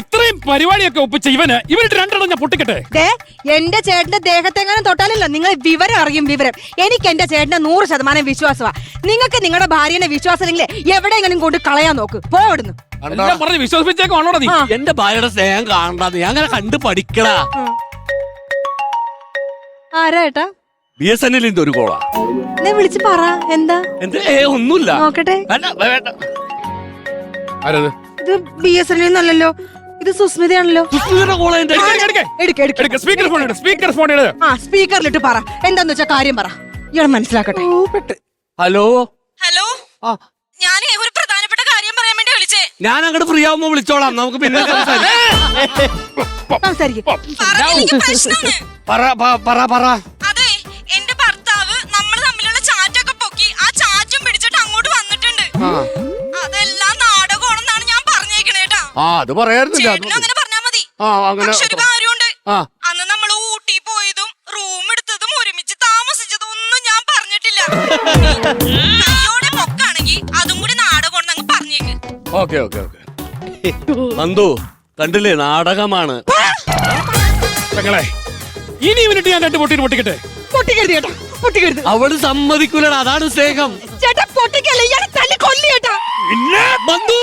ഇത്രയും പരിപാടിയൊക്കെ ഒപ്പിച്ച ഇവരിട്ട് രണ്ടെണ്ണം ഞാൻ പൊട്ടിക്കട്ടെ. എന്റെ ചേട്ടന്റെ ദേഹത്തെങ്ങാനും തൊട്ടാലല്ലോ നിങ്ങൾ വിവരം അറിയും. വിവരം എനിക്ക് എന്റെ ചേട്ടന്റെ 100% വിശ്വാസമാ. നിങ്ങൾക്ക് നിങ്ങളുടെ ഭാര്യനെ വിശ്വാസമില്ലേ എവിടെയെങ്കിലും കൊണ്ട് കളയാൻ നോക്ക്. പോവിടുന്നു പറഞ്ഞ് വിശ്വസിപ്പിച്ചേക്കാണോടാ നീ? എന്റെ ഭാര്യയുടെ സ്നേഹം കാണണ്ടാന്ന് ഞാൻ അങ്ങനെ കണ്ടു പഠിക്കടാ. ആരാ ഏട്ടാ? BSNL ഒരു കോളാ. വിളിച്ച് പറ എന്താ. ഒന്നുമില്ല നോക്കട്ടെ. ആരത്? ഇത് BSNL എന്നല്ലല്ലോ, ഇത് സുസ്മിതയാണല്ലോ. സ്പീക്കറിലിട്ട് പറ എന്താന്ന് വെച്ചാ കാര്യം പറ. ഇയാൾ മനസ്സിലാക്കട്ടെ. ഹലോ ഹലോ, ഞാനേ ഒരു പ്രധാനപ്പെട്ട കാര്യം പറയാൻ വേണ്ടി വിളിച്ചേ. ഞാൻ അങ്ങോട്ട് ഫ്രീ ആവുമ്പോ വിളിച്ചോളാം, നമുക്ക് പിന്നെ അതെ, എന്റെ ഭർത്താവ് നമ്മൾ തമ്മിലുള്ള ചാറ്റൊക്കെ പൊക്കി ആ ചാറ്റും പിടിച്ചിട്ട് അങ്ങോട്ട് വന്നിട്ടുണ്ട്. അതെല്ലാം നാടകമാണെന്നാണ് ഞാൻ പറഞ്ഞേക്കണേട്ടാ. അത് പറയാറില്ല. അങ്ങനെ പറഞ്ഞാ മതി. പക്ഷെ ഒരു കാര്യമുണ്ട്, അന്ന് നമ്മൾ ഊട്ടി പോയതും റൂം എടുത്തതും ഒരുമിച്ച് താമസിച്ചതും ഒന്നും ഞാൻ പറഞ്ഞിട്ടില്ല. കയ്യോടെ പൊക്കാണെങ്കി അതും കൂടി നാടകമാണെന്ന് അങ്ങ് പറഞ്ഞേക്ക്. Okay okay okay. നന്ദു കണ്ടില്ലേ, നാടകമാണ്. ഇനി ഇവനിട്ട് ഞാൻ രണ്ട് പൊട്ടിട്ട് പൊട്ടിക്കട്ടെ. പൊട്ടിക്കരുത് ചേട്ടാ, പൊട്ടിക്കരുത്. അവള് സമ്മതിക്കൂലടാ, അതാണ് സ്നേഹം. ചേട്ടാ പൊട്ടിക്കല്ലേ, ഇയാളെ തല്ലി കൊല്ലി ചേട്ടാ. ബന്ധു